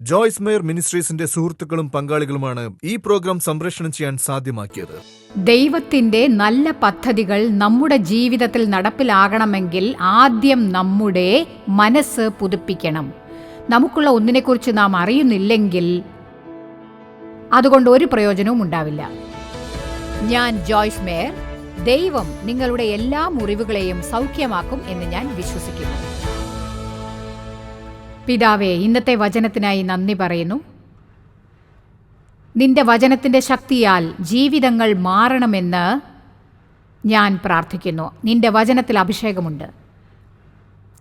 Joyce mayor മിനിസ്ട്രീസിന്റെ സുഹൃത്തുക്കളും പങ്കാളികളുമാണ് ഈ programme സംപ്രേഷണം ചെയ്യാൻ സാധ്യമാക്കിയത്. ദൈവത്തിന്റെ നല്ല പദ്ധതികൾ നമ്മുടെ ജീവിതത്തിൽ നടപ്പിലാകണമെങ്കിൽ ആദ്യം നമ്മുടെ മനസ്സ് പുതുപ്പിക്കണം. നമുക്കുള്ള ഒന്നിനെക്കുറിച്ച് നാം അറിയുന്നില്ലെങ്കിൽ അതുകൊണ്ട് ഒരു പ്രയോജനവും ഉണ്ടാവില്ല. ഞാൻ ജോയ്സ് മേയർ. ദൈവം നിങ്ങളുടെ എല്ലാ മുറിവുകളെയും സൗഖ്യമാക്കും എന്ന് ഞാൻ വിശ്വസിക്കുന്നു. പിതാവേ, ഇന്നത്തെ വചനത്തിനായി നന്ദി പറയുന്നു. നിന്റെ വചനത്തിൻ്റെ ശക്തിയാൽ ജീവിതങ്ങൾ മാറണമെന്ന് ഞാൻ പ്രാർത്ഥിക്കുന്നു. നിന്റെ വചനത്തിൽ അഭിഷേകമുണ്ട്.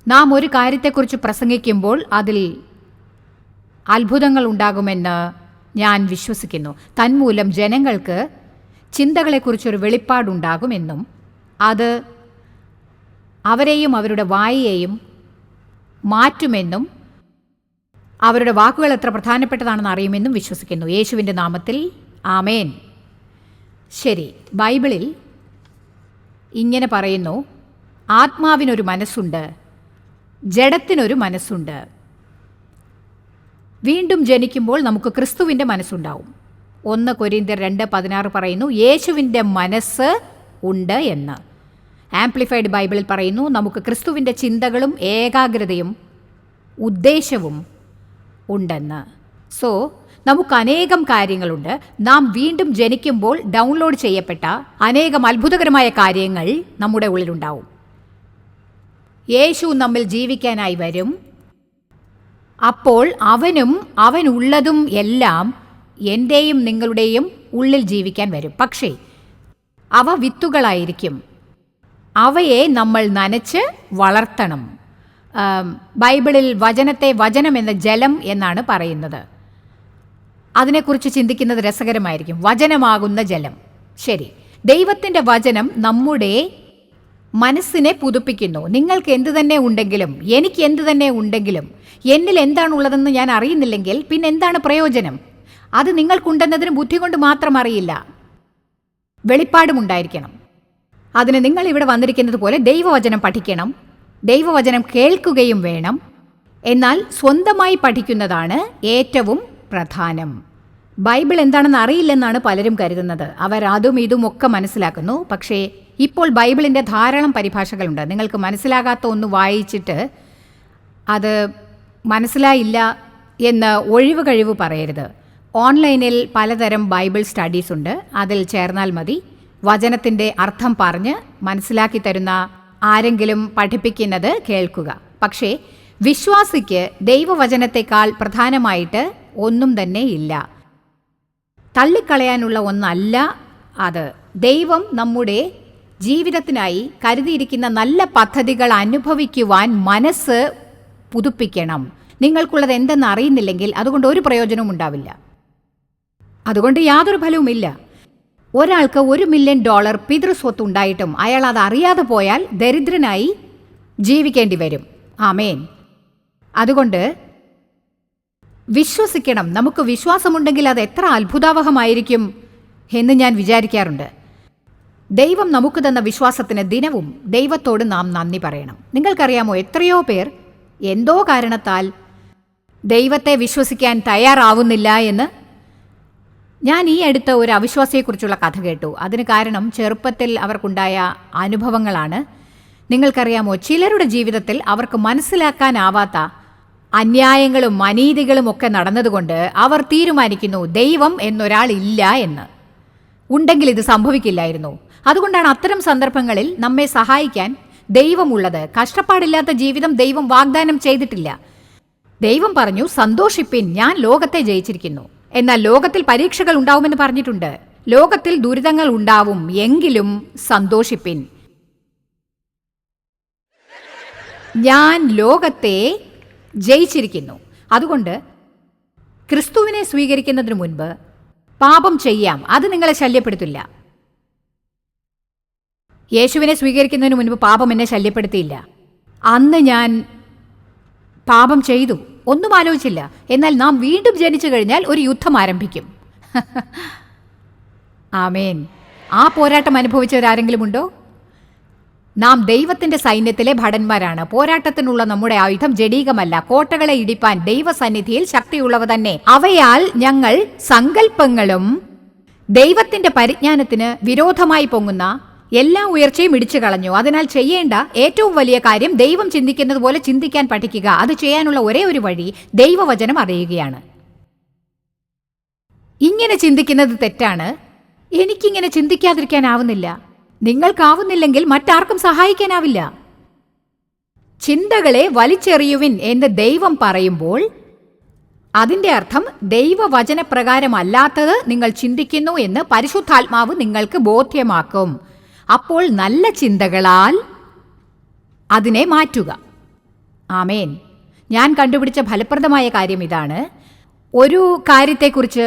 നാം ഒരു കാര്യത്തെക്കുറിച്ച് പ്രസംഗിക്കുമ്പോൾ അതിൽ അത്ഭുതങ്ങൾ ഉണ്ടാകുമെന്ന് ഞാൻ വിശ്വസിക്കുന്നു. തന്മൂലം ജനങ്ങൾക്ക് ചിന്തകളെക്കുറിച്ചൊരു വെളിപ്പാടുണ്ടാകുമെന്നും അത് അവരെയും അവരുടെ വായയെയും മാറ്റുമെന്നും അവരുടെ വാക്കുകൾ എത്ര പ്രധാനപ്പെട്ടതാണെന്ന് അറിയുമെന്നും വിശ്വസിക്കുന്നു. യേശുവിൻ്റെ നാമത്തിൽ ആമേൻ. ശരി, ബൈബിളിൽ ഇങ്ങനെ പറയുന്നു, ആത്മാവിനൊരു മനസ്സുണ്ട്, ജഡത്തിനൊരു മനസ്സുണ്ട്. വീണ്ടും ജനിക്കുമ്പോൾ നമുക്ക് ക്രിസ്തുവിൻ്റെ മനസ്സുണ്ടാവും. 1 കൊരിന്ത്യർ 2:16 പറയുന്നു, യേശുവിൻ്റെ മനസ്സ് ഉണ്ട് എന്ന്. ആംപ്ലിഫൈഡ് ബൈബിളിൽ പറയുന്നു, നമുക്ക് ക്രിസ്തുവിൻ്റെ ചിന്തകളും ഏകാഗ്രതയും ഉദ്ദേശവും ഉണ്ടെന്ന്. സോ നമുക്ക് അനേകം കാര്യങ്ങളുണ്ട്. നാം വീണ്ടും ജനിക്കുമ്പോൾ ഡൗൺലോഡ് ചെയ്യപ്പെട്ട അനേകം അത്ഭുതകരമായ കാര്യങ്ങൾ നമ്മുടെ ഉള്ളിലുണ്ടാവും. യേശു നമ്മിൽ ജീവിക്കാനായി വരും. അപ്പോൾ അവനും അവനുള്ളതും എല്ലാം എൻ്റെയും നിങ്ങളുടെയും ഉള്ളിൽ ജീവിക്കാൻ വരും. പക്ഷേ അവ വിത്തുകളായിരിക്കും. അവയെ നമ്മൾ നനച്ച് വളർത്തണം. ബൈബിളിൽ വചനത്തെ വചനം എന്ന ജലം എന്നാണ് പറയുന്നത്. അതിനെക്കുറിച്ച് ചിന്തിക്കുന്നത് രസകരമായിരിക്കും. വചനമാകുന്ന ജലം. ശരി, ദൈവത്തിൻ്റെ വചനം നമ്മുടെ മനസ്സിനെ പുതുപ്പിക്കുന്നു. നിങ്ങൾക്ക് എന്തു തന്നെ ഉണ്ടെങ്കിലും, എനിക്ക് എന്തു തന്നെ ഉണ്ടെങ്കിലും, എന്നിൽ എന്താണുള്ളതെന്ന് ഞാൻ അറിയുന്നില്ലെങ്കിൽ പിന്നെ എന്താണ് പ്രയോജനം? അത് നിങ്ങൾക്കുണ്ടെന്നതിന് ബുദ്ധി കൊണ്ട് മാത്രം അറിയില്ല, വെളിപ്പാടുമുണ്ടായിരിക്കണം. അതിന് നിങ്ങൾ ഇവിടെ വന്നിരിക്കുന്നത് പോലെ ദൈവവചനം പഠിക്കണം, ദൈവവചനം കേൾക്കുകയും വേണം. എന്നാൽ സ്വന്തമായി പഠിക്കുന്നതാണ് ഏറ്റവും പ്രധാനം. ബൈബിൾ എന്താണെന്ന് അറിയില്ലെന്നാണ് പലരും കരുതുന്നത്. അവർ അതും ഇതും ഒക്കെ മനസ്സിലാക്കുന്നു. പക്ഷേ ഇപ്പോൾ ബൈബിളിൻ്റെ ധാരാളം പരിഭാഷകളുണ്ട്. നിങ്ങൾക്ക് മനസ്സിലാകാത്ത ഒന്ന് വായിച്ചിട്ട് അത് മനസ്സിലായില്ല എന്ന് ഒഴിവ് കഴിവ് പറയരുത്. ഓൺലൈനിൽ പലതരം ബൈബിൾ സ്റ്റഡീസ് ഉണ്ട്. അതിൽ ചേർന്നാൽ മതി. വചനത്തിൻ്റെ അർത്ഥം പറഞ്ഞ് മനസ്സിലാക്കി തരുന്ന ആരെങ്കിലും പഠിപ്പിക്കുന്നത് കേൾക്കുക. പക്ഷേ വിശ്വാസിക്ക് ദൈവവചനത്തെക്കാൾ പ്രധാനമായിട്ട് ഒന്നും തന്നെ ഇല്ല. തള്ളിക്കളയാനുള്ള ഒന്നല്ല അത്. ദൈവം നമ്മുടെ ജീവിതത്തിനായി കരുതിയിരിക്കുന്ന നല്ല പദ്ധതികൾ അനുഭവിക്കുവാൻ മനസ്സ് പുതുപ്പിക്കണം. നിങ്ങൾക്കുള്ളത് എന്തെന്ന് അറിയുന്നില്ലെങ്കിൽ അതുകൊണ്ട് ഒരു പ്രയോജനവും ഉണ്ടാവില്ല. അതുകൊണ്ട് യാതൊരു ഫലവുമില്ല. ഒരാൾക്ക് $1 മില്യൺ പിതൃസ്വത്ത് ഉണ്ടായിട്ടും അയാൾ അത് അറിയാതെ പോയാൽ ദരിദ്രനായി ജീവിക്കേണ്ടി വരും. ആമേൻ. അതുകൊണ്ട് വിശ്വസിക്കണം. നമുക്ക് വിശ്വാസമുണ്ടെങ്കിൽ അത് എത്ര അത്ഭുതാവഹമായിരിക്കും എന്ന് ഞാൻ വിചാരിക്കാറുണ്ട്. ദൈവം നമുക്ക് തന്ന വിശ്വാസത്തിന് ദിനവും ദൈവത്തോട് നാം നന്ദി പറയണം. നിങ്ങൾക്കറിയാമോ, എത്രയോ പേർ എന്തോ കാരണത്താൽ ദൈവത്തെ വിശ്വസിക്കാൻ തയ്യാറാവുന്നില്ല എന്ന്. ഞാൻ ഈ അടുത്ത് ഒരു അവിശ്വാസിയെക്കുറിച്ചുള്ള കഥ കേട്ടു. അതിന് കാരണം ചെറുപ്പത്തിൽ അവർക്കുണ്ടായ അനുഭവങ്ങളാണ്. നിങ്ങൾക്കറിയാമോ, ചിലരുടെ ജീവിതത്തിൽ അവർക്ക് മനസ്സിലാക്കാനാവാത്ത അന്യായങ്ങളും അനീതികളും ഒക്കെ നടന്നതുകൊണ്ട് അവർ തീരുമാനിക്കുന്നു ദൈവം എന്നൊരാൾ ഇല്ല എന്ന്. ഉണ്ടെങ്കിൽ ഇത് സംഭവിക്കില്ലായിരുന്നു. അതുകൊണ്ടാണ് അത്തരം സന്ദർഭങ്ങളിൽ നമ്മെ സഹായിക്കാൻ ദൈവമുള്ളത്. കഷ്ടപ്പാടില്ലാത്ത ജീവിതം ദൈവം വാഗ്ദാനം ചെയ്തിട്ടില്ല. ദൈവം പറഞ്ഞു, സന്തോഷിപ്പിൻ, ഞാൻ ലോകത്തെ ജയിച്ചിരിക്കുന്നു. എന്നാൽ ലോകത്തിൽ പരീക്ഷകൾ ഉണ്ടാവുമെന്ന് പറഞ്ഞിട്ടുണ്ട്. ലോകത്തിൽ ദുരിതങ്ങൾ ഉണ്ടാവും, എങ്കിലും സന്തോഷിപ്പിൻ. ഞാൻ ലോകത്തെ ജയിച്ചിരിക്കുന്നു. അതുകൊണ്ട് ക്രിസ്തുവിനെ സ്വീകരിക്കുന്നതിന് മുൻപ് പാപം ചെയ്യാം, അത് നിങ്ങളെ ശല്യപ്പെടുത്തില്ല. യേശുവിനെ സ്വീകരിക്കുന്നതിന് മുൻപ് പാപം എന്നെ ശല്യപ്പെടുത്തിയില്ല. അന്ന് ഞാൻ പാപം ചെയ്തു, ഒന്നും ആലോചിച്ചില്ല. എന്നാൽ നാം വീണ്ടും ജനിച്ചു കഴിഞ്ഞാൽ ഒരു യുദ്ധം ആരംഭിക്കും. ആമേൻ. ആ പോരാട്ടം അനുഭവിച്ചവരാരെങ്കിലും ഉണ്ടോ? നാം ദൈവത്തിന്റെ സൈന്യത്തിലെ ഭടന്മാരാണ്. പോരാട്ടത്തിനുള്ള നമ്മുടെ ആയുധം ജഡീകമല്ല, കോട്ടകളെ ഇടിപ്പാൻ ദൈവസന്നിധിയിൽ ശക്തിയുള്ളവ തന്നെ. അവയാൽ ഞങ്ങൾ സങ്കല്പങ്ങളും ദൈവത്തിന്റെ പരിജ്ഞാനത്തിന് വിരോധമായി പൊങ്ങുന്ന എല്ലാ ഉയർച്ചയും ഇടിച്ചു കളഞ്ഞു. അതിനാൽ ചെയ്യേണ്ട ഏറ്റവും വലിയ കാര്യം ദൈവം ചിന്തിക്കുന്നത് പോലെ ചിന്തിക്കാൻ പഠിക്കുക. അത് ചെയ്യാനുള്ള ഒരേ ഒരു വഴി ദൈവവചനം അറിയുകയാണ്. ഇങ്ങനെ ചിന്തിക്കുന്നത് തെറ്റാണ്. എനിക്കിങ്ങനെ ചിന്തിക്കാതിരിക്കാനാവുന്നില്ല. നിങ്ങൾക്കാവുന്നില്ലെങ്കിൽ മറ്റാർക്കും സഹായിക്കാനാവില്ല. ചിന്തകളെ വലിച്ചെറിയുവിൻ എന്ന് ദൈവം പറയുമ്പോൾ അതിന്റെ അർത്ഥം ദൈവവചനപ്രകാരമല്ലാത്തത് നിങ്ങൾ ചിന്തിക്കുന്നു എന്ന് പരിശുദ്ധാത്മാവ് നിങ്ങൾക്ക് ബോധ്യമാക്കും. അപ്പോൾ നല്ല ചിന്തകളാൽ അതിനെ മാറ്റുക. ആമേൻ. ഞാൻ കണ്ടുപിടിച്ച ഫലപ്രദമായ കാര്യം ഇതാണ്: ഒരു കാര്യത്തെക്കുറിച്ച്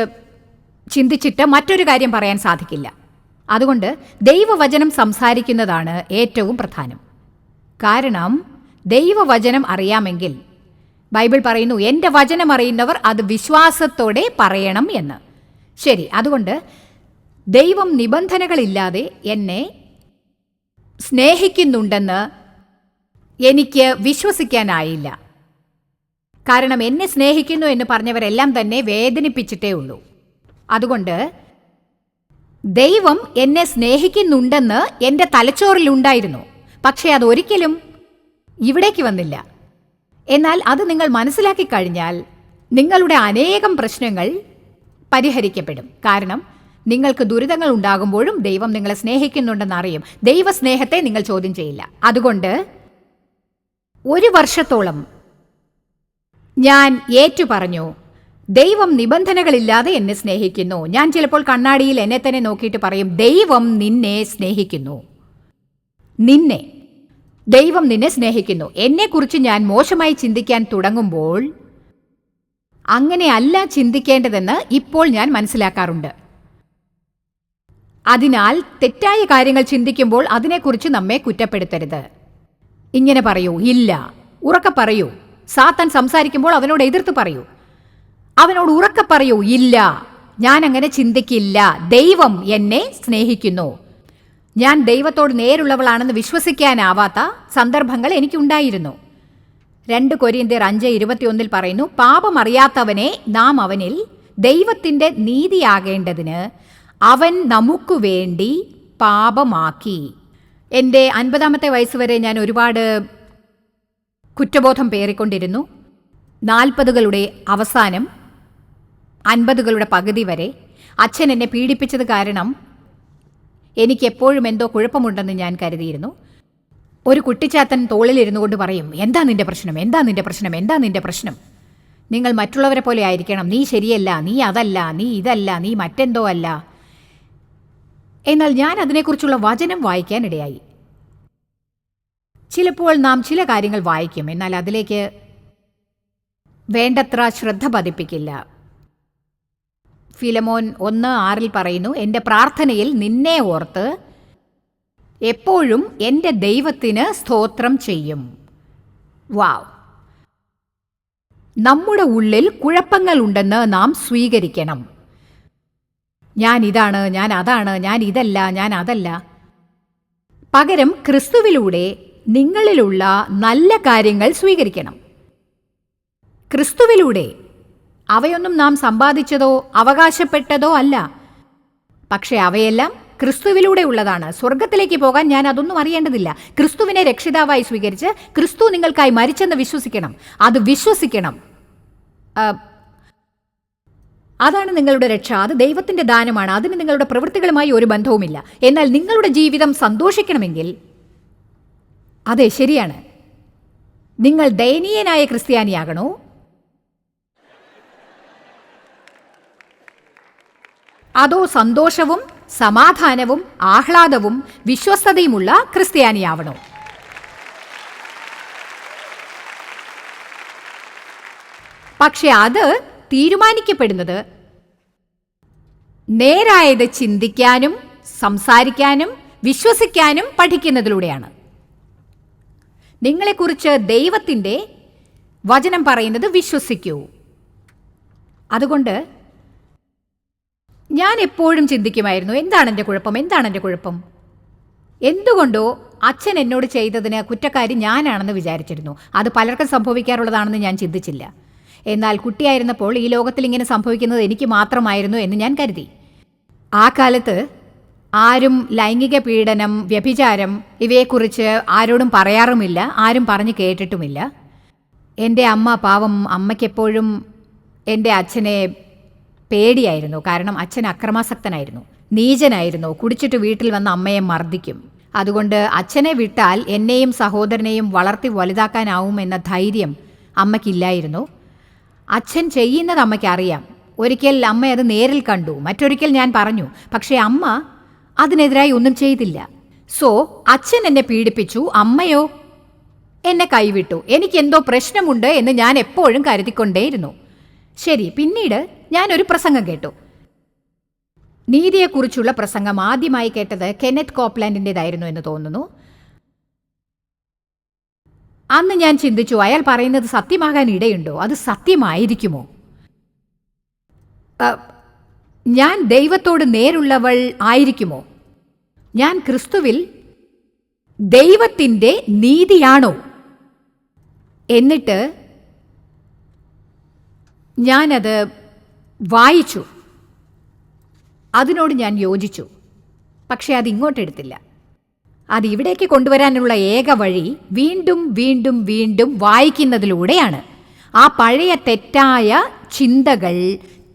ചിന്തിച്ചിട്ട് മറ്റൊരു കാര്യം പറയാൻ സാധിക്കില്ല. അതുകൊണ്ട് ദൈവവചനം സംസാരിക്കുന്നതാണ് ഏറ്റവും പ്രധാനം. കാരണം ദൈവവചനം അറിയാമെങ്കിൽ ബൈബിൾ പറയുന്നു, എൻ്റെ വചനം അറിയുന്നവർ അത് വിശ്വാസത്തോടെ പറയണം എന്ന്. ശരി, അതുകൊണ്ട് ദൈവം നിബന്ധനകളില്ലാതെ എന്നെ സ്നേഹിക്കുന്നുണ്ടെന്ന് എനിക്ക് വിശ്വസിക്കാനായില്ല. കാരണം എന്നെ സ്നേഹിക്കുന്നു എന്ന് പറഞ്ഞവരെല്ലാം തന്നെ വേദനിപ്പിച്ചിട്ടേ ഉള്ളൂ. അതുകൊണ്ട് ദൈവം എന്നെ സ്നേഹിക്കുന്നുണ്ടെന്ന് എൻ്റെ തലച്ചോറിലുണ്ടായിരുന്നു, പക്ഷേ അതൊരിക്കലും ഇവിടേക്ക് വന്നില്ല. എന്നാൽ അത് നിങ്ങൾ മനസ്സിലാക്കി കഴിഞ്ഞാൽ നിങ്ങളുടെ അനേകം പ്രശ്നങ്ങൾ പരിഹരിക്കപ്പെടും. കാരണം നിങ്ങൾക്ക് ദുരിതങ്ങൾ ഉണ്ടാകുമ്പോഴും ദൈവം നിങ്ങളെ സ്നേഹിക്കുന്നുണ്ടെന്ന് അറിയും. ദൈവസ്നേഹത്തെ നിങ്ങൾ ചോദ്യം ചെയ്യില്ല. അതുകൊണ്ട് 1 വർഷത്തോളം ഞാൻ ഏറ്റുപറഞ്ഞു, ദൈവം നിബന്ധനകളില്ലാതെ എന്നെ സ്നേഹിക്കുന്നു. ഞാൻ ചിലപ്പോൾ കണ്ണാടിയിൽ എന്നെ തന്നെ നോക്കിയിട്ട് പറയും, ദൈവം നിന്നെ സ്നേഹിക്കുന്നു. ദൈവം നിന്നെ സ്നേഹിക്കുന്നു. എന്നെക്കുറിച്ച് ഞാൻ മോശമായി ചിന്തിക്കാൻ തുടങ്ങുമ്പോൾ അങ്ങനെയല്ല ചിന്തിക്കേണ്ടതെന്ന് ഇപ്പോൾ ഞാൻ മനസ്സിലാക്കാറുണ്ട്. അതിനാൽ തെറ്റായ കാര്യങ്ങൾ ചിന്തിക്കുമ്പോൾ അതിനെക്കുറിച്ച് നമ്മെ കുറ്റപ്പെടുത്തരുത്. ഇങ്ങനെ പറയൂ, ഇല്ല. ഉറക്കെ പറയൂ. സാത്താൻ സംസാരിക്കുമ്പോൾ അവനോട് എതിർത്ത് പറയൂ. അവനോട് ഉറക്കെ പറയൂ, ഇല്ല, ഞാൻ അങ്ങനെ ചിന്തിക്കില്ല. ദൈവം എന്നെ സ്നേഹിക്കുന്നു. ഞാൻ ദൈവത്തോട് നേരുള്ളവളാണെന്ന് വിശ്വസിക്കാനാവാത്ത സന്ദർഭങ്ങൾ എനിക്കുണ്ടായിരുന്നു. 2 കൊരിന്ത്യർ 5:21 പറയുന്നു, പാപം അറിയാത്തവനെ നാം അവനിൽ ദൈവത്തിൻ്റെ നീതിയാകേണ്ടതിന് അവൻ നമുക്ക് വേണ്ടി പാപമാക്കി. എൻ്റെ 50-ാമത്തെ വയസ്സ് വരെ ഞാൻ ഒരുപാട് കുറ്റബോധം പേറിക്കൊണ്ടിരുന്നു. 40കളുടെ അവസാനം 50കളുടെ പകുതി വരെ അച്ഛൻ എന്നെ പീഡിപ്പിച്ചത് കാരണം എനിക്കെപ്പോഴും എന്തോ കുഴപ്പമുണ്ടെന്ന് ഞാൻ കരുതിയിരുന്നു. ഒരു കുട്ടിച്ചാത്തൻ തോളിലിരുന്നു കൊണ്ട് പറയും, എന്താ നിന്റെ പ്രശ്നം, എന്താ നിന്റെ പ്രശ്നം, എന്താ നിന്റെ പ്രശ്നം? നിങ്ങൾ മറ്റുള്ളവരെ പോലെ ആയിരിക്കണം, നീ ശരിയല്ല, നീ അതല്ല, നീ ഇതല്ല, നീ മറ്റെന്തോ അല്ല. എന്നാൽ ഞാൻ അതിനെക്കുറിച്ചുള്ള വചനം വായിക്കാനിടയായി. ചിലപ്പോൾ നാം ചില കാര്യങ്ങൾ വായിക്കും, എന്നാൽ അതിലേക്ക് വേണ്ടത്ര ശ്രദ്ധ പതിപ്പിക്കില്ല. ഫിലമോൻ 1:6 പറയുന്നു, എൻ്റെ പ്രാർത്ഥനയിൽ നിന്നെ ഓർത്ത് എപ്പോഴും എൻ്റെ ദൈവത്തിന് സ്തോത്രം ചെയ്യും. വാവ്! നമ്മുടെ ഉള്ളിൽ കുഴപ്പങ്ങളുണ്ടെന്ന് നാം സ്വീകരിക്കണം. ഞാൻ ഇതാണ്, ഞാൻ അതാണ്, ഞാൻ ഇതല്ല, ഞാൻ അതല്ല. പകരം ക്രിസ്തുവിലൂടെ നിങ്ങളിലുള്ള നല്ല കാര്യങ്ങൾ സ്വീകരിക്കണം. ക്രിസ്തുവിലൂടെ. അവയൊന്നും നാം സമ്പാദിച്ചതോ അവകാശപ്പെട്ടതോ അല്ല, പക്ഷെ അവയെല്ലാം ക്രിസ്തുവിലൂടെ ഉള്ളതാണ്. സ്വർഗത്തിലേക്ക് പോകാൻ ഞാൻ അതൊന്നും അറിയേണ്ടതില്ല. ക്രിസ്തുവിനെ രക്ഷിതാവായി സ്വീകരിച്ച് ക്രിസ്തു നിങ്ങൾക്കായി മരിച്ചെന്ന് വിശ്വസിക്കണം. അത് വിശ്വസിക്കണം. അതാണ് നിങ്ങളുടെ രക്ഷ. അത് ദൈവത്തിന്റെ ദാനമാണ്. അതിന് നിങ്ങളുടെ പ്രവൃത്തികളുമായി ഒരു ബന്ധവുമില്ല. എന്നാൽ നിങ്ങളുടെ ജീവിതം സന്തോഷിക്കണമെങ്കിൽ, അതെ, ശരിയാണ്, നിങ്ങൾ ദയനീയനായ ക്രിസ്ത്യാനിയാകണോ അതോ സന്തോഷവും സമാധാനവും ആഹ്ലാദവും വിശ്വസ്തതയുമുള്ള ക്രിസ്ത്യാനിയാവണോ? പക്ഷെ അത് തീരുമാനിക്കപ്പെടുന്നത് നേരായത് ചിന്തിക്കാനും സംസാരിക്കാനും വിശ്വസിക്കാനും പഠിക്കുന്നതിലൂടെയാണ്. നിങ്ങളെക്കുറിച്ച് ദൈവത്തിൻ്റെ വചനം പറയുന്നത് വിശ്വസിക്കൂ. അതുകൊണ്ട് ഞാൻ എപ്പോഴും ചിന്തിക്കുമായിരുന്നു, എന്താണ് എൻ്റെ കുഴപ്പം, എന്താണ് എൻ്റെ കുഴപ്പം? എന്തുകൊണ്ടോ അച്ഛൻ എന്നോട് ചെയ്തതിന് കുറ്റക്കാരി ഞാനാണെന്ന് വിചാരിച്ചിരുന്നു. അത് പലർക്കും സംഭവിക്കാറുള്ളതാണെന്ന് ഞാൻ ചിന്തിച്ചില്ല. എന്നാൽ കുട്ടിയായിരുന്നപ്പോൾ ഈ ലോകത്തിൽ ഇങ്ങനെ സംഭവിക്കുന്നത് എനിക്ക് മാത്രമായിരുന്നു എന്ന് ഞാൻ കരുതി. ആ കാലത്ത് ആരും ലൈംഗിക പീഡനം, വ്യഭിചാരം ഇവയെക്കുറിച്ച് ആരോടും പറയാറുമില്ല, ആരും പറഞ്ഞു കേട്ടിട്ടുമില്ല. എൻ്റെ അമ്മ, പാവം അമ്മയ്ക്കെപ്പോഴും എൻ്റെ അച്ഛനെ പേടിയായിരുന്നു. കാരണം അച്ഛൻ അക്രമാസക്തനായിരുന്നു, നീചനായിരുന്നു. കുടിച്ചിട്ട് വീട്ടിൽ വന്ന് അമ്മയെ മർദ്ദിക്കും. അതുകൊണ്ട് അച്ഛനെ വിട്ടാൽ എന്നെയും സഹോദരനെയും വളർത്തി വലുതാക്കാനാവുമെന്ന ധൈര്യം അമ്മയ്ക്കില്ലായിരുന്നു. അച്ഛൻ ചെയ്യുന്നത് അമ്മയ്ക്കറിയാം. ഒരിക്കൽ അമ്മ അത് നേരിൽ കണ്ടു, മറ്റൊരിക്കൽ ഞാൻ പറഞ്ഞു. പക്ഷേ അമ്മ അതിനെതിരായി ഒന്നും ചെയ്തില്ല. സോ അച്ഛൻ എന്നെ പീഡിപ്പിച്ചു, അമ്മയോ എന്നെ കൈവിട്ടു. എനിക്കെന്തോ പ്രശ്നമുണ്ട് എന്ന് ഞാൻ എപ്പോഴും കരുതിക്കൊണ്ടേയിരുന്നു. ശരി, പിന്നീട് ഞാനൊരു പ്രസംഗം കേട്ടു. നീതിയെക്കുറിച്ചുള്ള പ്രസംഗം ആദ്യമായി കേട്ടത് കെന്നത്ത് കോപ്ലാൻഡിൻ്റെതായിരുന്നു എന്ന് തോന്നുന്നു. അന്ന് ഞാൻ ചിന്തിച്ചു, അയാൾ പറയുന്നത് സത്യമാകാൻ ഇടയുണ്ടോ? അത് സത്യമായിരിക്കുമോ? ഞാൻ ദൈവത്തോട് നേരുള്ളവൾ ആയിരിക്കുമോ? ഞാൻ ക്രിസ്തുവിൽ ദൈവത്തിൻ്റെ നീതിയാണോ? എന്നിട്ട് ഞാനത് വായിച്ചു. അതിനോട് ഞാൻ യോജിച്ചു. പക്ഷെ അത് ഇങ്ങോട്ടെടുത്തില്ല. അത് ഇവിടേക്ക് കൊണ്ടുവരാനുള്ള ഏക വഴി വീണ്ടും വീണ്ടും വീണ്ടും വായിക്കുന്നതിലൂടെയാണ്. ആ പഴയ തെറ്റായ ചിന്തകൾ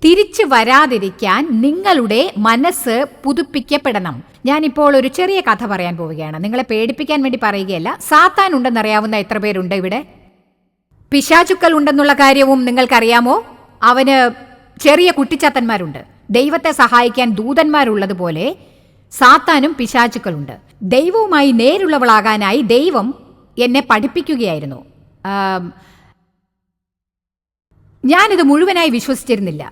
തിരിച്ചു വരാതിരിക്കാൻ നിങ്ങളുടെ മനസ്സ് പുതുപ്പിക്കപ്പെടണം. ഞാനിപ്പോൾ ഒരു ചെറിയ കഥ പറയാൻ പോവുകയാണ്. നിങ്ങളെ പേടിപ്പിക്കാൻ വേണ്ടി പറയുകയല്ല. സാത്താൻ ഉണ്ടെന്നറിയാവുന്ന എത്ര പേരുണ്ട് ഇവിടെ? പിശാചുക്കൾ ഉണ്ടെന്നുള്ള കാര്യവും നിങ്ങൾക്കറിയാമോ? അവന് ചെറിയ കുട്ടിച്ചാത്തന്മാരുണ്ട്. ദൈവത്തെ സഹായിക്കാൻ ദൂതന്മാരുള്ളതുപോലെ സാത്താനും പിശാചുക്കളുണ്ട്. ദൈവവുമായി നേരുള്ളവളാകാനായി ദൈവം എന്നെ പഠിപ്പിക്കുകയായിരുന്നു. ഞാനിത് മുഴുവനായി വിശ്വസിച്ചിരുന്നില്ല.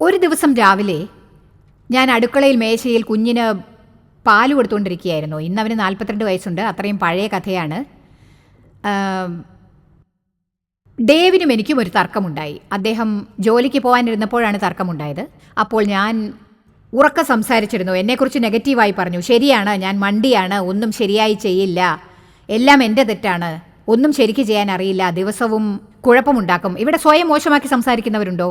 ഒരു ദിവസം രാവിലെ ഞാൻ അടുക്കളയിൽ മേശയിൽ കുഞ്ഞിന് പാല് കൊടുത്തുകൊണ്ടിരിക്കുകയായിരുന്നു. ഇന്നവന് 42 വയസ്സുണ്ട്. അത്രയും പഴയ കഥയാണ്. ഡേവിനും എനിക്കും ഒരു തർക്കമുണ്ടായി. അദ്ദേഹം ജോലിക്ക് പോകാനിരുന്നപ്പോഴാണ് തർക്കമുണ്ടായത്. അപ്പോൾ ഞാൻ ഉറക്കെ സംസാരിച്ചിരുന്നു. എന്നെക്കുറിച്ച് നെഗറ്റീവായി പറഞ്ഞു. ശരിയാണ്, ഞാൻ മണ്ടിയാണ്, ഒന്നും ശരിയായി ചെയ്യില്ല, എല്ലാം എൻ്റെ തെറ്റാണ്, ഒന്നും ശരിക്ക് ചെയ്യാൻ അറിയില്ല, ദിവസവും കുഴപ്പമുണ്ടാക്കും. ഇവിടെ സ്വയം മോശമാക്കി സംസാരിക്കുന്നവരുണ്ടോ?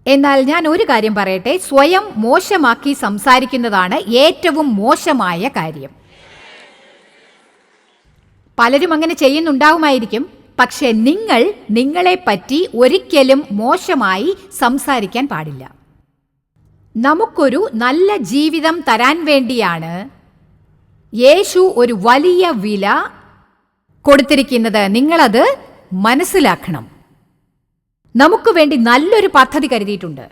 എന്നാൽ ഞാൻ ഒരു കാര്യം പറയട്ടെ, സ്വയം മോശമാക്കി സംസാരിക്കുന്നതാണ് ഏറ്റവും മോശമായ കാര്യം. പലരും അങ്ങനെ ചെയ്യുന്നുണ്ടാവുമായിരിക്കും. പക്ഷെ നിങ്ങൾ നിങ്ങളെപ്പറ്റി ഒരിക്കലും മോശമായി സംസാരിക്കാൻ പാടില്ല. നമുക്കൊരു നല്ല ജീവിതം തരാൻ വേണ്ടിയാണ് യേശു ഒരു വലിയ വില കൊടുത്തിരിക്കുന്നത്. നിങ്ങളത് മനസ്സിലാക്കണം. നമുക്ക് വേണ്ടി നല്ലൊരു പദ്ധതി കരുതിയിട്ടുണ്ട്.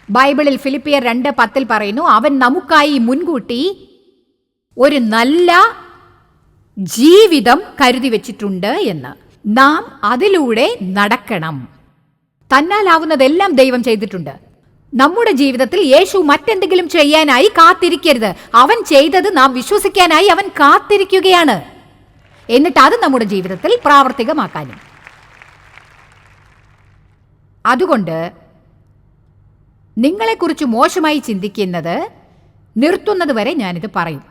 ബൈബിളിൽ ഫിലിപ്പിയർ 2:10 പറയുന്നു, അവൻ നമുക്കായി മുൻകൂട്ടി ഒരു നല്ല ജീവിതം കരുതി വെച്ചിട്ടുണ്ട് എന്ന്. നാം അതിലൂടെ നടക്കണം. തന്നാലാവുന്നതെല്ലാം ദൈവം ചെയ്തിട്ടുണ്ട്. നമ്മുടെ ജീവിതത്തിൽ യേശു മറ്റെന്തെങ്കിലും ചെയ്യാനായി കാത്തിരിക്കരുത്. അവൻ ചെയ്തത് നാം വിശ്വസിക്കാനായി അവൻ കാത്തിരിക്കുകയാണ്. എന്നിട്ട് അത് നമ്മുടെ ജീവിതത്തിൽ പ്രാവർത്തികമാക്കാനും. അതുകൊണ്ട് നിങ്ങളെക്കുറിച്ച് മോശമായി ചിന്തിക്കുന്നത് നിർത്തുന്നത് വരെ ഞാനിത് പറയും.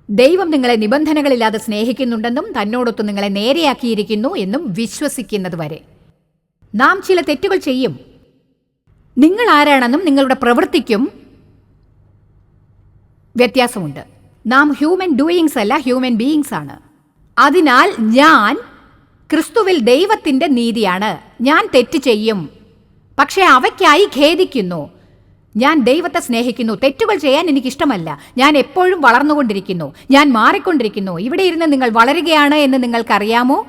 ദൈവം നിങ്ങളെ നിബന്ധനകളില്ലാതെ സ്നേഹിക്കുന്നുണ്ടെന്നും തന്നോടൊത്ത് നിങ്ങളെ നേരെയാക്കിയിരിക്കുന്നു എന്നും വിശ്വസിക്കുന്നത് വരെ. നാം ചില തെറ്റുകൾ ചെയ്യും. നിങ്ങൾ ആരാണെന്നും നിങ്ങളുടെ പ്രവൃത്തിക്കും വ്യത്യാസമുണ്ട്. നാം ഹ്യൂമൻ ഡൂയിങ്സ് അല്ല, ഹ്യൂമൻ ബീയിങ്സ് ആണ്. അതിനാൽ ഞാൻ ക്രിസ്തുവിൽ ദൈവത്തിൻ്റെ നീതിയാണ്. ഞാൻ തെറ്റ് ചെയ്യും, പക്ഷേ അവയ്ക്കായി ഖേദിക്കുന്നു. ഞാൻ ദൈവത്തെ സ്നേഹിക്കുന്നു. തെറ്റുകൾ ചെയ്യാൻ എനിക്കിഷ്ടമല്ല. ഞാൻ എപ്പോഴും വളർന്നുകൊണ്ടിരിക്കുന്നു, ഞാൻ മാറിക്കൊണ്ടിരിക്കുന്നു. ഇവിടെ ഇരുന്ന് നിങ്ങൾ വളരുകയാണ് എന്ന് നിങ്ങൾക്കറിയാമോ?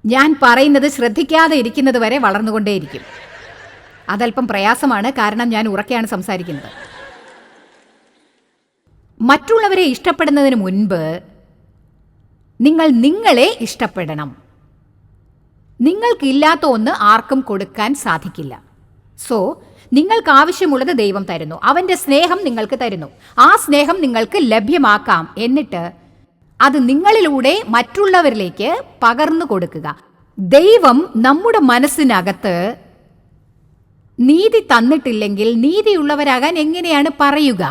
ഞാൻ പറയുന്നത് ശ്രദ്ധിക്കാതെ ഇരിക്കുന്നത് വരെ വളർന്നുകൊണ്ടേയിരിക്കും. അതല്പം പ്രയാസമാണ്, കാരണം ഞാൻ ഉറക്കെയാണ് സംസാരിക്കുന്നത്. മറ്റുള്ളവരെ ഇഷ്ടപ്പെടുന്നതിന് മുൻപ് നിങ്ങൾ നിങ്ങളെ ഇഷ്ടപ്പെടണം. നിങ്ങൾക്കില്ലാത്ത ഒന്ന് ആർക്കും കൊടുക്കാൻ സാധിക്കില്ല. സോ നിങ്ങൾക്ക് ആവശ്യമുള്ളത് ദൈവം തരുന്നു. അവൻ്റെ സ്നേഹം നിങ്ങൾക്ക് തരുന്നു. ആ സ്നേഹം നിങ്ങൾക്ക് ലഭ്യമാക്കാം. എന്നിട്ട് അത് നിങ്ങളിലൂടെ മറ്റുള്ളവരിലേക്ക് പകർന്നു കൊടുക്കുക. ദൈവം നമ്മുടെ മനസ്സിനകത്ത് നീതി തന്നിട്ടില്ലെങ്കിൽ നീതിയുള്ളവരാകാൻ എങ്ങനെയാണ് പറയുക?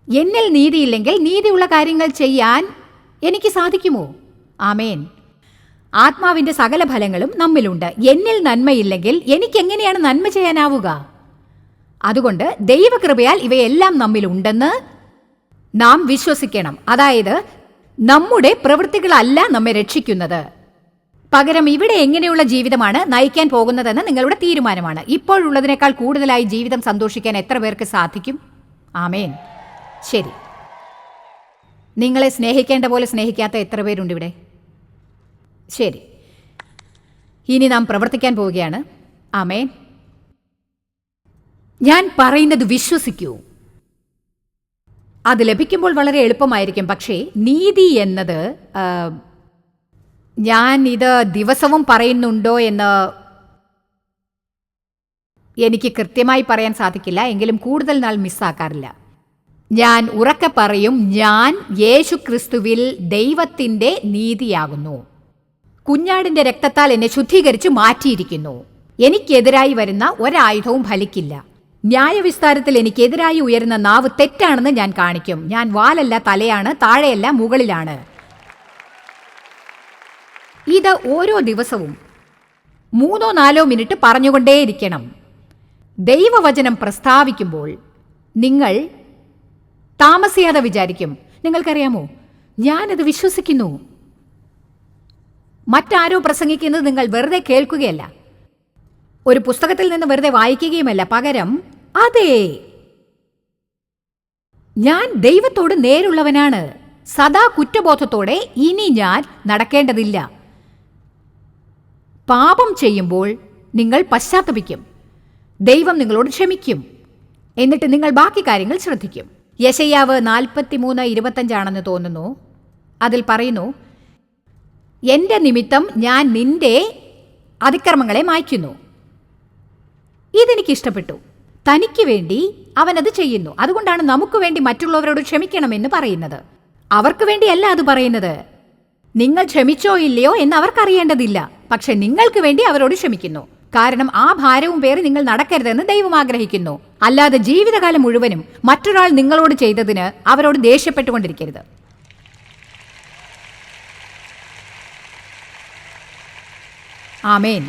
എന്നിൽ നീതിയില്ലെങ്കിൽ നീതിയുള്ള കാര്യങ്ങൾ ചെയ്യാൻ എനിക്ക് സാധിക്കുമോ? ആമേൻ. ആത്മാവിൻ്റെ സകല ഫലങ്ങളും നമ്മിലുണ്ട്. എന്നിൽ നന്മയില്ലെങ്കിൽ എനിക്കെങ്ങനെയാണ് നന്മ ചെയ്യാനാവുക? അതുകൊണ്ട് ദൈവകൃപയാൽ ഇവയെല്ലാം നമ്മിലുണ്ടെന്ന് നാം വിശ്വസിക്കണം. അതായത് നമ്മുടെ പ്രവൃത്തികളല്ല നമ്മെ രക്ഷിക്കുന്നത്, പകരം ഇവിടെ എങ്ങനെയുള്ള ജീവിതമാണ് നയിക്കാൻ പോകുന്നതെന്ന് നിങ്ങളുടെ തീരുമാനമാണ്. ഇപ്പോഴുള്ളതിനേക്കാൾ കൂടുതലായി ജീവിതം സന്തോഷിക്കാൻ എത്ര പേർക്ക് സാധിക്കും? ആമേൻ. ശരി, നിങ്ങളെ സ്നേഹിക്കേണ്ട പോലെ സ്നേഹിക്കാത്ത എത്ര പേരുണ്ട് ഇവിടെ? ശരി, ഇനി നാം പ്രവർത്തിക്കാൻ പോവുകയാണ്. ആമേൻ. ഞാൻ പറയുന്നത് വിശ്വസിക്കൂ. അത് ലഭിക്കുമ്പോൾ വളരെ എളുപ്പമായിരിക്കും. പക്ഷേ നീതി എന്നത് ഞാൻ ഇത് ദിവസവും പറയുന്നുണ്ടോ എന്ന് എനിക്ക് കൃത്യമായി പറയാൻ സാധിക്കില്ല. എങ്കിലും കൂടുതൽ നാൾ മിസ്സാക്കാറില്ല. ഞാൻ ഉറക്കെ പറയും, ഞാൻ യേശു ക്രിസ്തുവിൽ ദൈവത്തിൻ്റെ നീതിയാകുന്നു. കുഞ്ഞാടിൻ്റെ രക്തത്താൽ എന്നെ ശുദ്ധീകരിച്ച് മാറ്റിയിരിക്കുന്നു. എനിക്കെതിരായി വരുന്ന ഒരായുധവും ഫലിക്കില്ല. ന്യായവിസ്താരത്തിൽ എനിക്കെതിരായി ഉയരുന്ന നാവ് തെറ്റാണെന്ന് ഞാൻ കാണിക്കും. ഞാൻ വാലല്ല തലയാണ്, താഴെയല്ല മുകളിലാണ്. ഇത് ഓരോ ദിവസവും 3-4 മിനിറ്റ് പറഞ്ഞുകൊണ്ടേയിരിക്കണം. ദൈവവചനം പ്രസ്താവിക്കുമ്പോൾ നിങ്ങൾ താമസിയാതെ വിചാരിക്കും, നിങ്ങൾക്കറിയാമോ, ഞാനത് വിശ്വസിക്കുന്നു. മറ്റാരോ പ്രസംഗിക്കുന്നത് നിങ്ങൾ വെറുതെ കേൾക്കുകയല്ല, ഒരു പുസ്തകത്തിൽ നിന്ന് വെറുതെ വായിക്കുകയുമല്ല. പകരം അതെ, ഞാൻ ദൈവത്തോട് നേരുള്ളവനാണ്. സദാ കുറ്റബോധത്തോടെ ഇനി ഞാൻ നടക്കേണ്ടതില്ല. പാപം ചെയ്യുമ്പോൾ നിങ്ങൾ പശ്ചാത്തപിക്കും, ദൈവം നിങ്ങളോട് ക്ഷമിക്കും. എന്നിട്ട് നിങ്ങൾ ബാക്കി കാര്യങ്ങൾ ശ്രദ്ധിക്കും. യെശയ്യാവ് 43:25 തോന്നുന്നു. അതിൽ പറയുന്നു, എൻ്റെ നിമിത്തം ഞാൻ നിന്റെ അതിക്രമങ്ങളെ മായ്ക്കുന്നു. ഇതെനിക്കിഷ്ടപ്പെട്ടു. തനിക്ക് വേണ്ടി അവനത് ചെയ്യുന്നു. അതുകൊണ്ടാണ് നമുക്ക് വേണ്ടി മറ്റുള്ളവരോട് ക്ഷമിക്കണമെന്ന് പറയുന്നത്. അവർക്ക് വേണ്ടിയല്ല അത് പറയുന്നത്. നിങ്ങൾ ക്ഷമിച്ചോ ഇല്ലയോ എന്ന് അവർക്കറിയേണ്ടതില്ല. പക്ഷെ നിങ്ങൾക്ക് വേണ്ടി അവരോട് ക്ഷമിക്കുന്നു. കാരണം ആ ഭാരവും പേറി നിങ്ങൾ നടക്കരുതെന്ന് ദൈവം ആഗ്രഹിക്കുന്നു. അല്ലാതെ ജീവിതകാലം മുഴുവനും മറ്റൊരാൾ നിങ്ങളോട് ചെയ്തതിന് അവരോട് ദേഷ്യപ്പെട്ടുകൊണ്ടിരിക്കരുത്. ആമേൻ.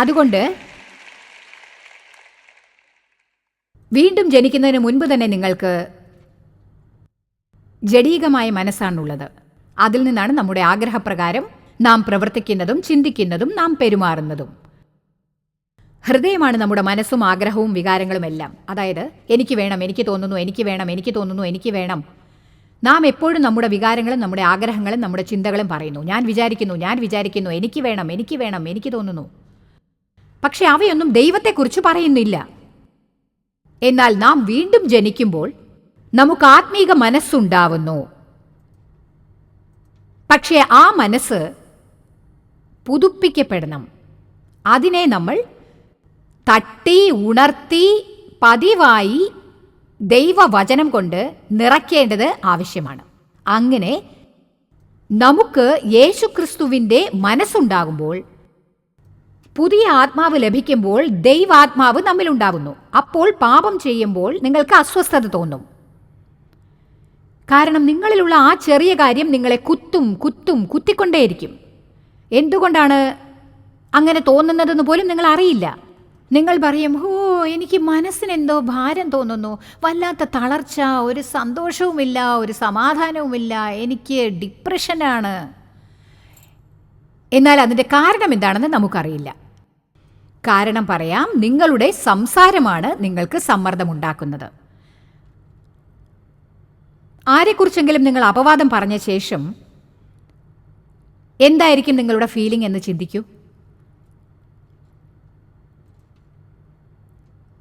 അതുകൊണ്ട് വീണ്ടും ജനിക്കുന്നതിന് മുൻപ് തന്നെ നിങ്ങൾക്ക് ജഡീകമായ മനസ്സാണുള്ളത്. അതിൽ നിന്നാണ് നമ്മുടെ ആഗ്രഹപ്രകാരം നാം പ്രവർത്തിക്കുന്നതും ചിന്തിക്കുന്നതും നാം പെരുമാറുന്നതും. ഹൃദയമാണ് നമ്മുടെ മനസ്സും ആഗ്രഹവും വികാരങ്ങളും എല്ലാം. അതായത് എനിക്ക് വേണം, എനിക്ക് തോന്നുന്നു, എനിക്ക് വേണം, എനിക്ക് തോന്നുന്നു, എനിക്ക് വേണം. നാം എപ്പോഴും നമ്മുടെ വികാരങ്ങളും നമ്മുടെ ആഗ്രഹങ്ങളും നമ്മുടെ ചിന്തകളും പറയുന്നു. ഞാൻ വിചാരിക്കുന്നു, ഞാൻ വിചാരിക്കുന്നു, എനിക്ക് വേണം, എനിക്ക് വേണം, എനിക്ക് തോന്നുന്നു. പക്ഷെ അവയൊന്നും ദൈവത്തെക്കുറിച്ച് പറയുന്നില്ല. എന്നാൽ നാം വീണ്ടും ജനിക്കുമ്പോൾ നമുക്ക് ആത്മീക മനസ്സുണ്ടാവുന്നു. പക്ഷേ ആ മനസ്സ് പുതുപ്പിക്കപ്പെടണം. അതിനെ നമ്മൾ തട്ടി ഉണർത്തി പതിവായി ദൈവവചനം കൊണ്ട് നിറയ്ക്കേണ്ടത് ആവശ്യമാണ്. അങ്ങനെ നമുക്ക് യേശുക്രിസ്തുവിൻ്റെ മനസ്സുണ്ടാകുമ്പോൾ, പുതിയ ആത്മാവ് ലഭിക്കുമ്പോൾ ദൈവാത്മാവ് നമ്മിലുണ്ടാകുന്നു. അപ്പോൾ പാപം ചെയ്യുമ്പോൾ നിങ്ങൾക്ക് അസ്വസ്ഥത തോന്നും. കാരണം നിങ്ങളിലുള്ള ആ ചെറിയ കാര്യം നിങ്ങളെ കുത്തിക്കൊണ്ടേയിരിക്കും. എന്തുകൊണ്ടാണ് അങ്ങനെ തോന്നുന്നതെന്ന് പോലും നിങ്ങൾ അറിയില്ല. നിങ്ങൾ പറയും, എനിക്ക് മനസ്സിനെന്തോ ഭാരം തോന്നുന്നു, വല്ലാത്ത തളർച്ച, ഒരു സന്തോഷവുമില്ല, ഒരു സമാധാനവുമില്ല, എനിക്ക് ഡിപ്രഷനാണ്. എന്നാൽ അതിൻ്റെ കാരണം എന്താണെന്ന് നമുക്കറിയില്ല. കാരണം പറയാം, നിങ്ങളുടെ സംസാരമാണ് നിങ്ങൾക്ക് സമ്മർദ്ദമുണ്ടാക്കുന്നത്. ആരെക്കുറിച്ചെങ്കിലും നിങ്ങൾ അപവാദം പറഞ്ഞ ശേഷം എന്തായിരിക്കും നിങ്ങളുടെ ഫീലിംഗ് എന്ന് ചിന്തിക്കൂ.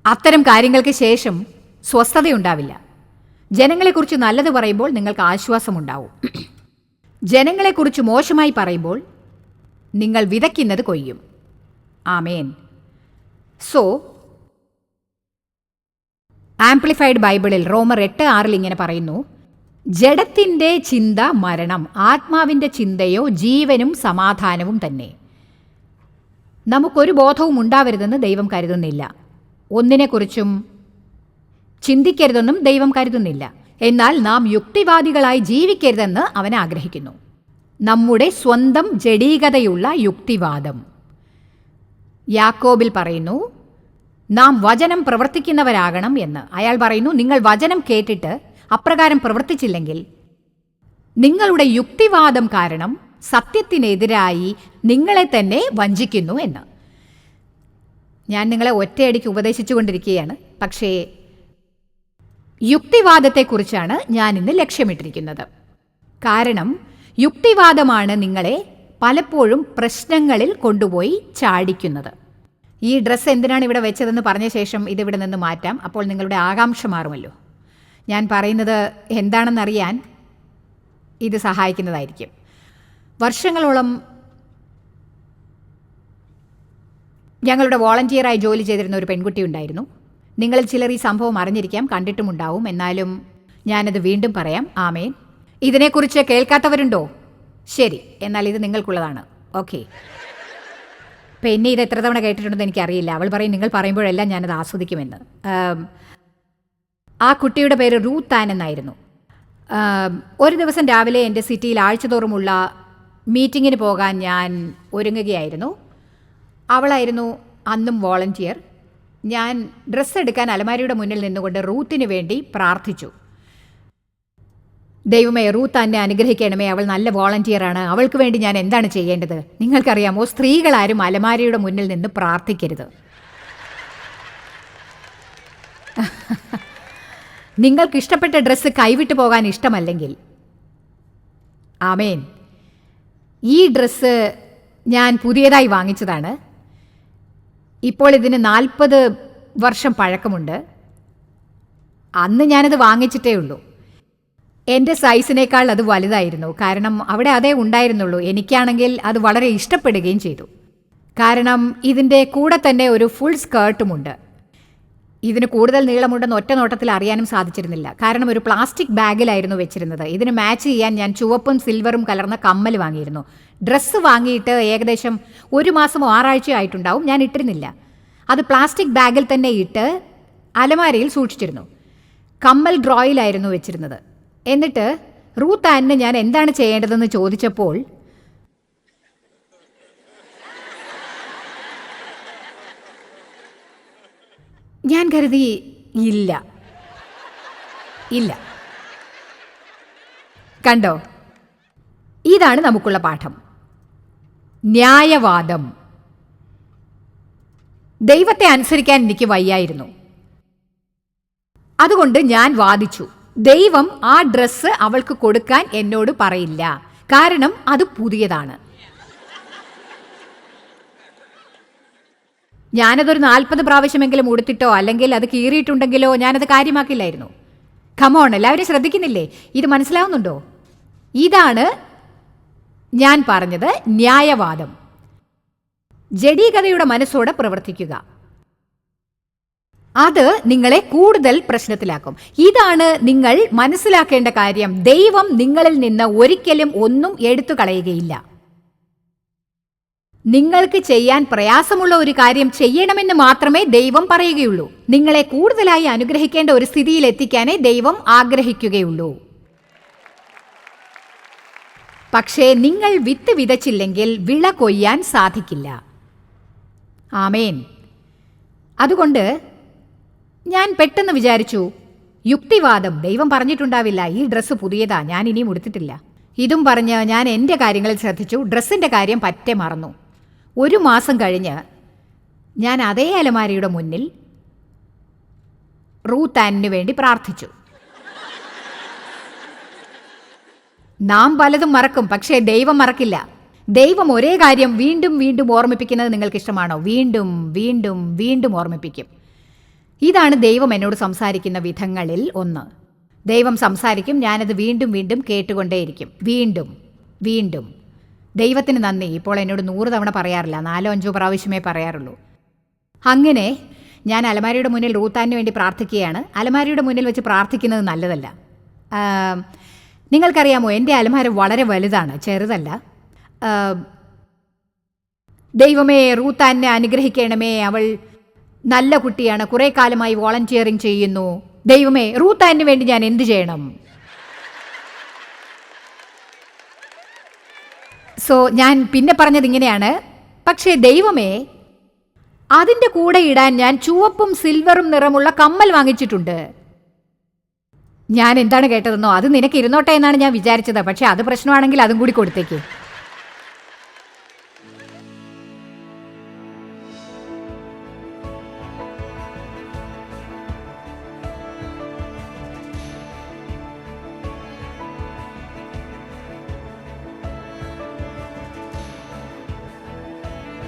അത്തരം കാര്യങ്ങൾക്ക് ശേഷം സ്വസ്ഥതയുണ്ടാവില്ല. ജനങ്ങളെക്കുറിച്ച് നല്ലത് പറയുമ്പോൾ നിങ്ങൾക്ക് ആശ്വാസമുണ്ടാവും. ജനങ്ങളെക്കുറിച്ച് മോശമായി പറയുമ്പോൾ നിങ്ങൾ വിതയ്ക്കുന്നത് കൊയ്യും. ആമേൻ. സോ ആംപ്ലിഫൈഡ് ബൈബിളിൽ റോമർ 8:6 ഇങ്ങനെ പറയുന്നു, ജഡത്തിൻ്റെ ചിന്ത മരണം, ആത്മാവിൻ്റെ ചിന്തയോ ജീവനും സമാധാനവും തന്നെ. നമുക്കൊരു ബോധവും ഉണ്ടാവരുതെന്ന് ദൈവം കരുതുന്നില്ല. ഒന്നിനെക്കുറിച്ചും ചിന്തിക്കരുതെന്നും ദൈവം കരുതുന്നില്ല. എന്നാൽ നാം യുക്തിവാദികളായി ജീവിക്കരുതെന്ന് അവൻ ആഗ്രഹിക്കുന്നു. നമ്മുടെ സ്വന്തം ജഡീകതയുള്ള യുക്തിവാദം. യാക്കോബിൽ പറയുന്നു, നാം വചനം പ്രവർത്തിക്കുന്നവരാകണം എന്ന്. അയാൾ പറയുന്നു, നിങ്ങൾ വചനം കേട്ടിട്ട് അപ്രകാരം പ്രവർത്തിച്ചില്ലെങ്കിൽ നിങ്ങളുടെ യുക്തിവാദം കാരണം സത്യത്തിനെതിരായി നിങ്ങളെ തന്നെ വഞ്ചിക്കുന്നു എന്ന്. ഞാൻ നിങ്ങളെ ഒറ്റയടിക്ക് ഉപദേശിച്ചു കൊണ്ടിരിക്കുകയാണ്. പക്ഷേ യുക്തിവാദത്തെക്കുറിച്ചാണ് ഞാൻ ഇന്ന് ലക്ഷ്യമിട്ടിരിക്കുന്നത്. കാരണം യുക്തിവാദമാണ് നിങ്ങളെ പലപ്പോഴും പ്രശ്നങ്ങളിൽ കൊണ്ടുപോയി ചാടിക്കുന്നത്. ഈ ഡ്രസ്സ് എന്തിനാണ് ഇവിടെ വെച്ചതെന്ന് പറഞ്ഞ ശേഷം ഇതിവിടെ നിന്ന് മാറ്റാം. അപ്പോൾ നിങ്ങളുടെ ആകാംക്ഷ മാറുമല്ലോ. ഞാൻ പറയുന്നത് എന്താണെന്നറിയാൻ ഇത് സഹായിക്കുന്നതായിരിക്കും. വർഷങ്ങളോളം ഞങ്ങളുടെ വോളണ്ടിയറായി ജോലി ചെയ്തിരുന്ന ഒരു പെൺകുട്ടി ഉണ്ടായിരുന്നു. നിങ്ങളിൽ ചിലർ ഈ സംഭവം അറിഞ്ഞിരിക്കാം, കണ്ടിട്ടുമുണ്ടാവും. എന്നാലും ഞാനത് വീണ്ടും പറയാം. ആമേൻ. ഇതിനെക്കുറിച്ച് കേൾക്കാത്തവരുണ്ടോ? ശരി, എന്നാൽ ഇത് നിങ്ങൾക്കുള്ളതാണ്. ഓക്കെ. പിന്നെ ഇത് എത്ര തവണ കേട്ടിട്ടുണ്ടെന്ന് എനിക്കറിയില്ല. അവൾ പറയും, നിങ്ങൾ പറയുമ്പോഴെല്ലാം ഞാനത് ആസ്വദിക്കുമെന്ന്. ആ കുട്ടിയുടെ പേര് റൂത്ത് ആൻ എന്നായിരുന്നു. ഒരു ദിവസം രാവിലെ എൻ്റെ സിറ്റിയിൽ ആഴ്ചതോറുമുള്ള മീറ്റിങ്ങിന് പോകാൻ ഞാൻ ഒരുങ്ങുകയായിരുന്നു. അവളായിരുന്നു അന്നും വോളണ്ടിയർ. ഞാൻ ഡ്രസ്സ് എടുക്കാൻ അലമാരിയുടെ മുന്നിൽ നിന്നുകൊണ്ട് റൂത്തിന് വേണ്ടി പ്രാർത്ഥിച്ചു. ദൈവമേ, റൂത്ത് എന്നെ അനുഗ്രഹിക്കണമേ, അവൾ നല്ല വോളണ്ടിയറാണ്, അവൾക്ക് വേണ്ടി ഞാൻ എന്താണ് ചെയ്യേണ്ടത്? നിങ്ങൾക്കറിയാമോ, സ്ത്രീകളാരും അലമാരിയുടെ മുന്നിൽ നിന്ന് പ്രാർത്ഥിക്കരുത്. നിങ്ങൾക്ക് ഇഷ്ടപ്പെട്ട ഡ്രസ്സ് കൈവിട്ടു പോകാൻ ഇഷ്ടമല്ലെങ്കിൽ. ആമേൻ. ഈ ഡ്രസ്സ് ഞാൻ പുതിയതായി വാങ്ങിച്ചതാണ്. ഇപ്പോൾ ഇതിന് 40 വർഷം പഴക്കമുണ്ട്. അന്ന് ഞാനത് വാങ്ങിച്ചിട്ടേ ഉള്ളൂ. എൻ്റെ സൈസിനേക്കാൾ അത് വലുതായിരുന്നു. കാരണം അവിടെ അതേ ഉണ്ടായിരുന്നുള്ളൂ. എനിക്കാണെങ്കിൽ അത് വളരെ ഇഷ്ടപ്പെടുകയും ചെയ്തു. കാരണം ഇതിൻ്റെ കൂടെ തന്നെ ഒരു ഫുൾ സ്കേർട്ടുമുണ്ട്. ഇതിന് കൂടുതൽ നീളമുണ്ടെന്ന് ഒറ്റ നോട്ടത്തിൽ അറിയാനും സാധിച്ചിരുന്നില്ല. കാരണം ഒരു പ്ലാസ്റ്റിക് ബാഗിലായിരുന്നു വെച്ചിരുന്നത്. ഇതിന് മാച്ച് ചെയ്യാൻ ഞാൻ ചുവപ്പും സിൽവറും കലർന്ന കമ്മൽ വാങ്ങിയിരുന്നു. ഡ്രസ്സ് വാങ്ങിയിട്ട് ഏകദേശം 1 മാസമോ 6 ആഴ്ചയോ ആയിട്ടുണ്ടാവും. ഞാൻ ഇട്ടിരുന്നില്ല. അത് പ്ലാസ്റ്റിക് ബാഗിൽ തന്നെ ഇട്ട് അലമാരയിൽ സൂക്ഷിച്ചിരുന്നു. കമ്മൽ ഡ്രോയിലായിരുന്നു വെച്ചിരുന്നത്. എന്നിട്ട് റൂത്ത് ആനിന് ഞാൻ എന്താണ് ചെയ്യേണ്ടതെന്ന് ചോദിച്ചപ്പോൾ ഞാൻ കരുതി ഇല്ല. കണ്ടോ, ഇതാണ് നമുക്കുള്ള പാഠം. ന്യായവാദം. ദൈവത്തെ അനുസരിക്കാൻ എനിക്ക് വയ്യായിരുന്നു. അതുകൊണ്ട് ഞാൻ വാദിച്ചു, ദൈവം ആ ഡ്രസ്സ് അവൾക്ക് കൊടുക്കാൻ എന്നോട് പറയില്ല. കാരണം അത് പുതിയതാണ്. ഞാനതൊരു 40 പ്രാവശ്യമെങ്കിലും ഉടുത്തിട്ടോ അല്ലെങ്കിൽ അത് കീറിയിട്ടുണ്ടെങ്കിലോ ഞാനത് കാര്യമാക്കില്ലായിരുന്നു. കമോൺ, എല്ലാവരും ശ്രദ്ധിക്കുന്നില്ലേ? ഇത് മനസ്സിലാവുന്നുണ്ടോ? ഇതാണ് ഞാൻ പറഞ്ഞത്, ന്യായവാദം. ജഡീകതയുടെ മനസ്സോടെ പ്രവർത്തിക്കുക. അത് നിങ്ങളെ കൂടുതൽ പ്രശ്നത്തിലാക്കും. ഇതാണ് നിങ്ങൾ മനസ്സിലാക്കേണ്ട കാര്യം. ദൈവം നിങ്ങളിൽ നിന്ന് ഒരിക്കലും ഒന്നും എടുത്തു കളയുകയില്ല. നിങ്ങൾക്ക് ചെയ്യാൻ പ്രയാസമുള്ള ഒരു കാര്യം ചെയ്യണമെന്ന് മാത്രമേ ദൈവം പറയുകയുള്ളൂ. നിങ്ങളെ കൂടുതലായി അനുഗ്രഹിക്കേണ്ട ഒരു സ്ഥിതിയിൽ എത്തിക്കാനേ ദൈവം ആഗ്രഹിക്കുകയുള്ളൂ. പക്ഷേ നിങ്ങൾ വിത്ത് വിതച്ചില്ലെങ്കിൽ വിള കൊയ്യാൻ സാധിക്കില്ല. ആമേൻ. അതുകൊണ്ട് ഞാൻ പെട്ടെന്ന് വിചാരിച്ചു, യുക്തിവാദം. ദൈവം പറഞ്ഞിട്ടുണ്ടാവില്ല ഈ ഡ്രസ്സ് പുതിയതാ, ഞാൻ ഇനിയും ഉടുത്തിട്ടില്ല. ഇതും പറഞ്ഞ് ഞാൻ എൻ്റെ കാര്യങ്ങളിൽ ശ്രദ്ധിച്ചു. ഡ്രസ്സിൻ്റെ കാര്യം പറ്റെ മറന്നു. 1 മാസം കഴിഞ്ഞ് ഞാൻ അതേ അലമാരിയുടെ മുന്നിൽ റൂത്ത് ആനിന് വേണ്ടി പ്രാർത്ഥിച്ചു. നാം പലതും മറക്കും, പക്ഷേ ദൈവം മറക്കില്ല. ദൈവം ഒരേ കാര്യം വീണ്ടും വീണ്ടും ഓർമ്മിപ്പിക്കുന്നത് നിങ്ങൾക്ക് ഇഷ്ടമാണോ? വീണ്ടും വീണ്ടും വീണ്ടും ഓർമ്മിപ്പിക്കും. ഇതാണ് ദൈവം എന്നോട് സംസാരിക്കുന്ന വിധങ്ങളിൽ ഒന്ന്. ദൈവം സംസാരിക്കും, ഞാനത് വീണ്ടും വീണ്ടും കേട്ടുകൊണ്ടേയിരിക്കും. വീണ്ടും വീണ്ടും. ദൈവത്തിന് നന്ദി, ഇപ്പോൾ എന്നോട് 100 തവണ പറയാറില്ല, 4-5 പ്രാവശ്യമേ പറയാറുള്ളൂ. അങ്ങനെ ഞാൻ അലമാരിയുടെ മുന്നിൽ റൂത്താനിന് വേണ്ടി പ്രാർത്ഥിക്കുകയാണ്. അലമാരിയുടെ മുന്നിൽ വെച്ച് പ്രാർത്ഥിക്കുന്നത് നല്ലതല്ല. നിങ്ങൾക്കറിയാമോ, എൻ്റെ അലമാര വളരെ വലുതാണ്, ചെറുതല്ല. ദൈവമേ, റൂത്ത് എന്നെ അനുഗ്രഹിക്കണമേ, അവൾ നല്ല കുട്ടിയാണ്, കുറെ കാലമായി വോളണ്ടിയറിങ് ചെയ്യുന്നു. ദൈവമേ, റൂത്ത് വേണ്ടി ഞാൻ എന്ത് ചെയ്യണം? സോ ഞാൻ പിന്നെ പറഞ്ഞത് ഇങ്ങനെയാണ്, പക്ഷേ ദൈവമേ, അതിൻ്റെ കൂടെ ഇടാൻ ഞാൻ ചുവപ്പും സിൽവറും നിറമുള്ള കമ്മൽ വാങ്ങിച്ചിട്ടുണ്ട്. ഞാൻ എന്താണ് കേട്ടതെന്നോ, അത് നിനക്ക് ഇരുന്നോട്ടെ എന്നാണ് ഞാൻ വിചാരിച്ചത്. പക്ഷെ അത് പ്രശ്നമാണെങ്കിൽ അതും കൂടി കൊടുത്തേക്ക്.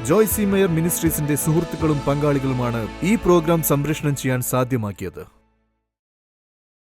ജോയ് സി മേയർ മിനിസ്ട്രീസിന്റെ സുഹൃത്തുക്കളും പങ്കാളികളുമാണ് ഈ പ്രോഗ്രാം സംപ്രേഷണം ചെയ്യാൻ സാധ്യമാക്കിയത്.